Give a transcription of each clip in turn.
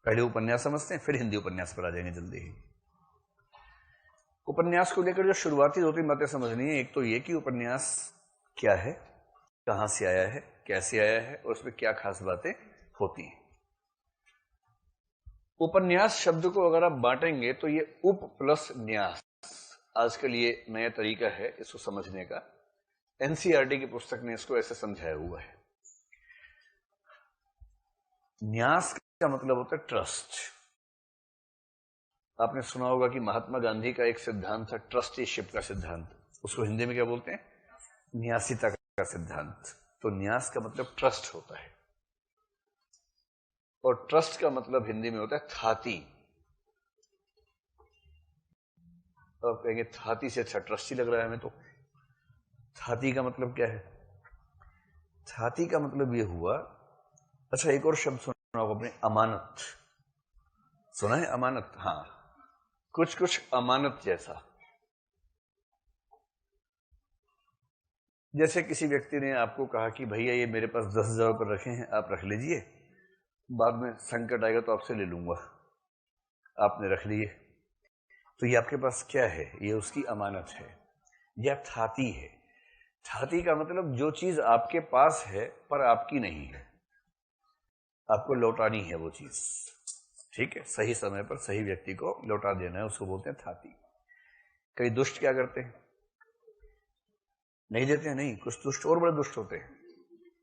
पहले उपन्यास समझते हैं, फिर हिंदी उपन्यास पर आ जाएंगे जल्दी ही। उपन्यास को लेकर जो शुरुआती 2-3 बातें समझनी है। एक तो ये कि उपन्यास क्या है, कहां से आया है, कैसे आया है और उसमें क्या खास बातें होती हैं। उपन्यास शब्द को अगर आप बांटेंगे तो ये उप प्लस न्यास आज के लिए नया तरीका है इसको समझने का। एनसीईआरटी की पुस्तक ने इसको ऐसे समझाया हुआ है। न्यास का मतलब होता है ट्रस्ट। आपने सुना होगा कि महात्मा गांधी का एक सिद्धांत था ट्रस्टीशिप का सिद्धांत, उसको हिंदी में क्या बोलते हैं, न्यासिता का सिद्धांत। तो न्यास का मतलब ट्रस्ट होता है और ट्रस्ट का मतलब हिंदी में होता है थाती। तो आप कहेंगे थाती से अच्छा ट्रस्टी लग रहा है हमें, तो थाती का मतलब क्या है? थाती का मतलब यह हुआ, अच्छा एक और शब्द सुना होगा आपने, अमानत। सुना है अमानत? हाँ, कुछ कुछ अमानत जैसा। जैसे किसी व्यक्ति ने आपको कहा कि भैया ये मेरे पास 10,000 रुपये रखे हैं, आप रख लीजिए, बाद में संकट आएगा तो आपसे ले लूंगा। आपने रख लिए, तो ये आपके पास क्या है? ये उसकी अमानत है, यह थाती है। थाती का मतलब जो चीज आपके पास है पर आपकी नहीं है, आपको लौटानी है वो चीज। ठीक है, सही समय पर सही व्यक्ति को लौटा देना है, उसको बोलते हैं थाती। कई दुष्ट क्या करते हैं, नहीं देते हैं। नहीं, कुछ दुष्ट और बड़े दुष्ट होते हैं।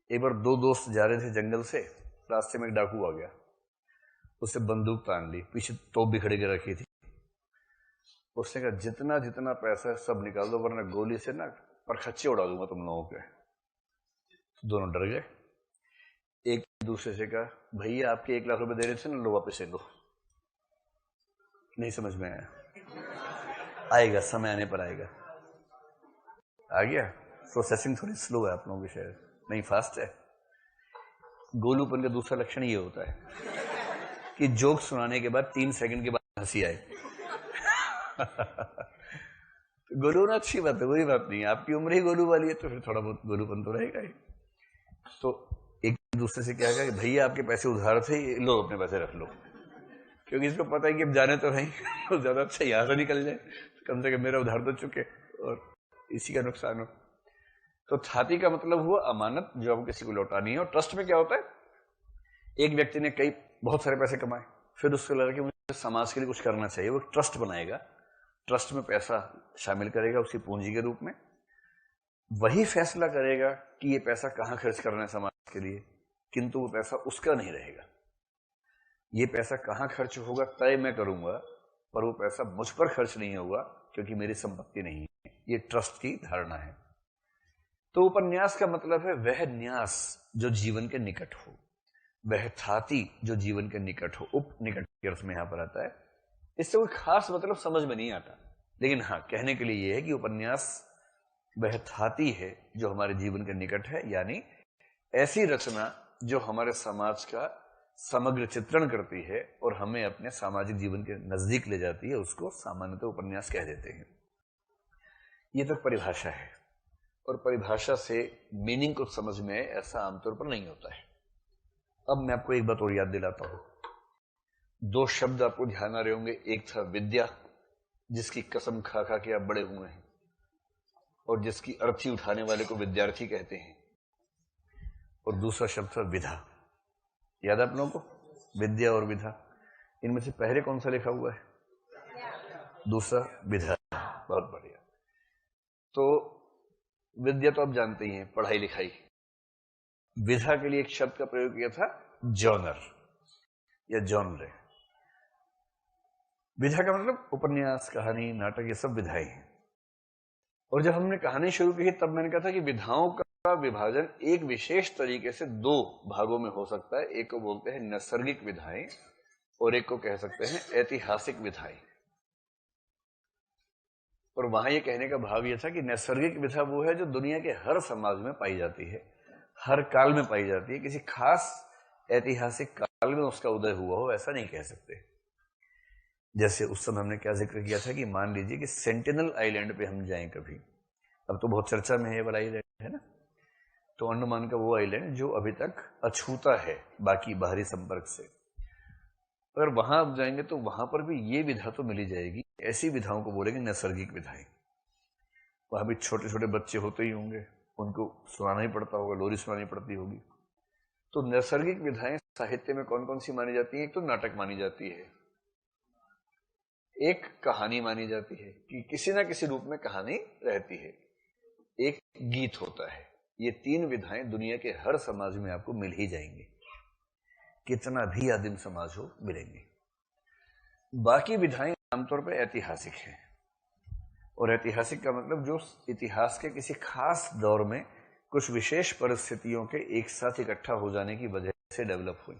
एक बार 2 दोस्त जा रहे थे जंगल से, रास्ते में एक डाकू आ गया, उससे बंदूक तान ली, पीछे तोप भी खड़े के रखी थी। उसने कहा जितना जितना पैसा है सब निकाल दो वरना गोली से ना परखच्चे उड़ा दूंगा तुम लोगों के। दोनों डर गए। एक दूसरे से कहा भैया आपके 1 लाख रुपए दे रहे थे ना, लो वापस दो। नहीं समझ में आया? आएगा, समय आने पर आएगा। आ गया? प्रोसेसिंग थोड़ी स्लो है आप लोगों की शायद, नहीं फास्ट है। गोलूपन का दूसरा लक्षण ये होता है कि जोक सुनाने के बाद 3 सेकंड के बाद हंसी आए। गोलू ना अच्छी बात है, वही बात नहीं है, आपकी उम्र ही गोलू वाली है तो फिर थोड़ा बहुत गोलूपन तो रहेगा ही। तो एक दूसरे से क्या कहा कि भैया आपके पैसे उधार थे, लो अपने पैसे रख लो, क्योंकि इसको पता है कि अब जाने तो नहीं, तो ज्यादा अच्छा यहां से निकल जाए, कम से कम मेरा उधार तो चुके और इसी का नुकसान हो। तो थाती का मतलब हुआ अमानत जो आपको किसी को लौटानी है। और ट्रस्ट में क्या होता है, एक व्यक्ति ने बहुत सारे पैसे कमाए, फिर उसको लगा कि मुझे समाज के लिए कुछ करना चाहिए, वो ट्रस्ट बनाएगा, ट्रस्ट में पैसा शामिल करेगा उसकी पूंजी के रूप में, वही फैसला करेगा कि ये पैसा कहां खर्च करना है समाज के लिए, किंतु वो पैसा उसका नहीं रहेगा। ये पैसा कहां खर्च होगा तय मैं करूंगा, पर वो पैसा मुझ पर खर्च नहीं होगा क्योंकि मेरी संपत्ति नहीं है। ये ट्रस्ट की धारणा है। तो उपन्यास का मतलब है वह न्यास जो जीवन के निकट हो, वह थाती जो जीवन के निकट हो। उप निकट के अर्थ में यहां पर आता है। इससे कोई खास मतलब समझ में नहीं आता, लेकिन हाँ कहने के लिए यह है कि उपन्यास वह थाती है जो हमारे जीवन के निकट है, यानी ऐसी रचना जो हमारे समाज का समग्र चित्रण करती है और हमें अपने सामाजिक जीवन के नजदीक ले जाती है, उसको सामान्यतः उपन्यास कह देते हैं। यह तो परिभाषा है और परिभाषा से मीनिंग को समझ में ऐसा आमतौर पर नहीं होता है। अब मैं आपको एक बात और याद दिलाता हूं। 2 शब्द आपको ध्यान आ रहे होंगे, एक था विद्या जिसकी कसम खा खा के आप बड़े हुए हैं और जिसकी अर्थी उठाने वाले को विद्यार्थी कहते हैं, और दूसरा शब्द था विधा। याद है आप लोगों को? विद्या और विधा, इनमें से पहले कौन सा लिखा हुआ है? दूसरा विधा। बहुत बढ़िया। तो विद्या तो आप जानते ही हैं, पढ़ाई लिखाई। विधा के लिए एक शब्द का प्रयोग किया था, जॉनर या जॉनरे। विधा का मतलब उपन्यास, कहानी, नाटक, ये सब विधाएं हैं। और जब हमने कहानी शुरू की तब मैंने कहा था कि विधाओं का विभाजन एक विशेष तरीके से 2 भागों में हो सकता है। एक को बोलते हैं नैसर्गिक विधाएं और एक को कह सकते हैं ऐतिहासिक विधाएं। और वहां ये कहने का भाव यह था कि नैसर्गिक विधा वो है जो दुनिया के हर समाज में पाई जाती है, हर काल में पाई जाती है, किसी खास ऐतिहासिक काल में उसका उदय हुआ हो ऐसा नहीं कह सकते। जैसे उस समय हमने क्या जिक्र किया था कि मान लीजिए कि सेंटिनल आइलैंड पे हम जाएं कभी, अब तो बहुत चर्चा में है ये वाला आइलैंड, है ना, तो अंडमान का वो आइलैंड जो अभी तक अछूता है बाकी बाहरी संपर्क से, अगर वहां आप जाएंगे तो वहां पर भी ये विधा तो मिली जाएगी, ऐसी विधाओं को बोलेंगे नैसर्गिक विधाएं। वहां भी छोटे छोटे बच्चे होते ही होंगे, उनको सुनाना ही पड़ता होगा, लोरी सुनानी पड़ती होगी। तो नैसर्गिक विधाएं साहित्य में कौन कौन सी मानी जाती है? एक तो नाटक मानी जाती है, एक कहानी मानी जाती है कि किसी ना किसी रूप में कहानी रहती है, एक गीत होता है। ये तीन विधाएं दुनिया के हर समाज में आपको मिल ही जाएंगी, कितना भी आदिम समाज हो मिलेंगे। बाकी विधाएं आमतौर पर ऐतिहासिक हैं, और ऐतिहासिक का मतलब जो इतिहास के किसी खास दौर में कुछ विशेष परिस्थितियों के एक साथ इकट्ठा हो जाने की वजह से डेवलप हुई।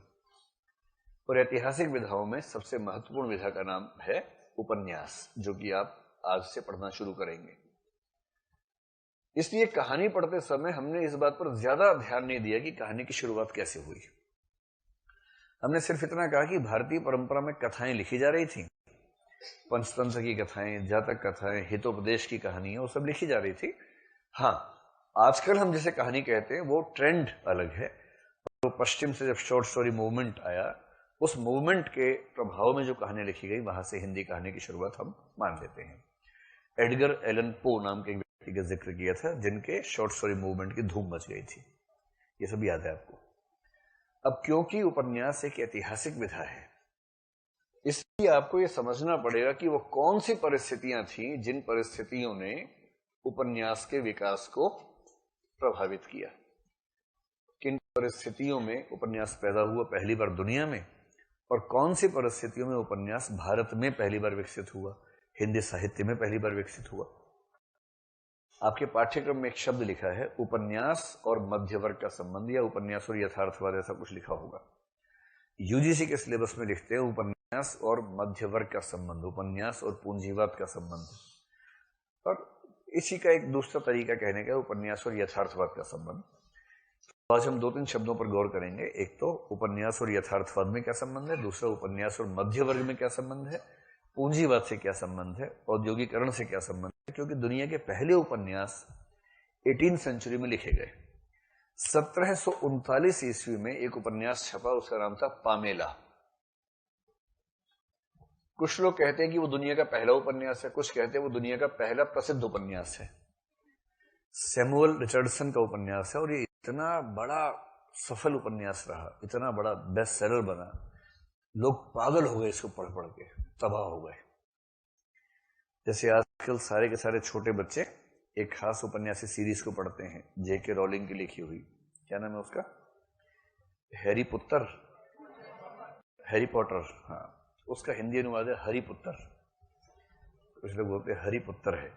और ऐतिहासिक विधाओं में सबसे महत्वपूर्ण विधा का नाम है उपन्यास, जो कि आप आज से पढ़ना शुरू करेंगे। इसलिए कहानी पढ़ते समय हमने इस बात पर ज्यादा ध्यान नहीं दिया कि कहानी की शुरुआत कैसे हुई। हमने सिर्फ इतना कहा कि भारतीय परंपरा में कथाएं लिखी जा रही थी, पंचतंत्र की कथाएं, जातक कथाएं, हितोपदेश की कहानियां, वो सब लिखी जा रही थी। हाँ, आजकल हम जिसे कहानी कहते हैं वो ट्रेंड अलग है। तो पश्चिम से जब शॉर्ट स्टोरी मूवमेंट आया, उस मूवमेंट के प्रभाव में जो कहानी लिखी गई, वहां से हिंदी कहानी की शुरुआत हम मान लेते हैं। एडगर एलन पो नाम के एक व्यक्ति का जिक्र किया था, जिनके शॉर्ट स्टोरी मूवमेंट की धूम मच गई थी। ये सब याद है आपको। अब क्योंकि उपन्यास एक ऐतिहासिक विधा है, इसलिए आपको यह समझना पड़ेगा कि वो कौन सी परिस्थितियां थी जिन परिस्थितियों ने उपन्यास के विकास को प्रभावित किया। किन परिस्थितियों में उपन्यास पैदा हुआ पहली बार दुनिया में, और कौन सी परिस्थितियों में उपन्यास भारत में पहली बार विकसित हुआ, हिंदी साहित्य में पहली बार विकसित हुआ। आपके पाठ्यक्रम में एक शब्द लिखा है उपन्यास और मध्य वर्ग का संबंध, या उपन्यास और यथार्थवाद, ऐसा कुछ लिखा होगा। यूजीसी के सिलेबस में लिखते हैं उपन्यास और मध्य वर्ग का संबंध, उपन्यास और पूंजीवाद का संबंध। और इसी का एक दूसरा तरीका कहने का उपन्यास और यथार्थवाद का संबंध। तो आज हम दो तीन शब्दों पर गौर करेंगे। एक तो उपन्यास और यथार्थवाद में क्या संबंध है, दूसरा उपन्यास और मध्य वर्ग में क्या संबंध है, पूंजीवाद से क्या संबंध है, औद्योगिकरण से क्या संबंध है। क्योंकि दुनिया के पहले उपन्यास 18वीं सेंचुरी में लिखे गए। 1739 ईस्वी में एक उपन्यास छपा, उसका नाम था पामेला। कुछ लोग कहते हैं कि वो दुनिया का पहला उपन्यास है, कुछ कहते हैं वो दुनिया का पहला प्रसिद्ध उपन्यास है। सैमुअल रिचर्डसन का उपन्यास है, और ये इतना बड़ा सफल उपन्यास रहा, इतना बड़ा बेस्ट सेलर बना, लोग पागल हो गए इसको पढ़ पढ़ के, तबाह हो गए। जैसे आजकल सारे के सारे छोटे बच्चे एक खास उपन्यासी सीरीज को पढ़ते हैं, जेके रोलिंग की लिखी हुई, क्या नाम है उसका, हैरी पुत्र, हैरी पॉटर। हाँ, उसका हिंदी अनुवाद है हरिपुत्र, कुछ लोग बोलते हैं हरिपुत्र है।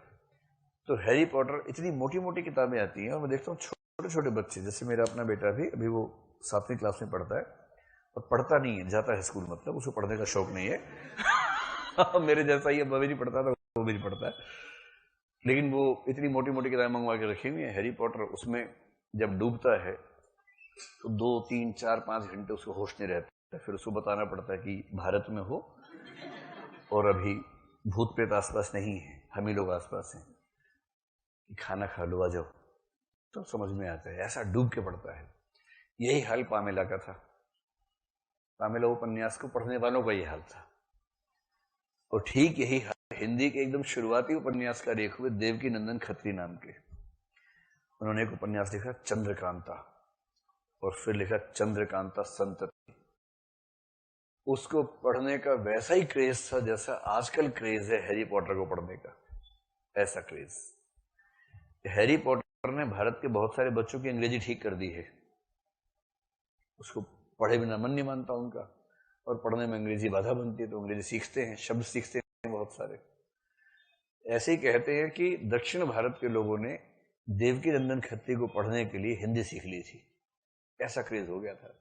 तो हैरी पॉटर, इतनी मोटी मोटी किताबें आती हैं, और मैं देखता हूँ छोटे छोटे बच्चे, जैसे मेरा अपना बेटा भी अभी वो 7वीं क्लास में पढ़ता है, और पढ़ता नहीं है, जाता है स्कूल, मतलब उसको पढ़ने का शौक नहीं है। मेरे जैसा ही, मैं भी नहीं पढ़ता था, वो भी नहीं पढ़ता है, लेकिन वो इतनी मोटी मोटी किताबें मंगवा के रखी हुई है हैरी पॉटर। उसमें जब डूबता है तो 2, 3, 4, 5 घंटे उसको होश नहीं रहता है। फिर उसको बताना पड़ता है कि भारत में हो और अभी भूत प्रेत आसपास नहीं है, हम ही लोग आसपास हैं, कि खाना खा लो, आ जाओ। तो समझ में आता है, ऐसा डूब के पड़ता है। यही हाल पामेला का था। पामेला उपन्यास को पढ़ने वालों का यही हाल था। और ठीक यही हाल हिंदी के एकदम शुरुआती उपन्यासकार एक हुए देवकी नंदन खत्री नाम के। उन्होंने एक उपन्यास लिखा चंद्रकांता, और फिर लिखा चंद्रकांता संतति। उसको पढ़ने का वैसा ही क्रेज था जैसा आजकल क्रेज है हैरी पॉटर को पढ़ने का, ऐसा क्रेज। हैरी पॉटर ने भारत के बहुत सारे बच्चों की अंग्रेजी ठीक कर दी है। उसको पढ़े बिना मन नहीं मानता उनका, और पढ़ने में अंग्रेजी बाधा बनती है, तो अंग्रेजी सीखते हैं, शब्द सीखते हैं बहुत सारे। ऐसे ही कहते हैं कि दक्षिण भारत के लोगों ने देवकी नंदन खत्री को पढ़ने के लिए हिंदी सीख ली थी, ऐसा क्रेज हो गया था।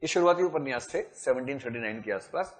ये शुरुआती उपन्यास थे 1739 के आसपास।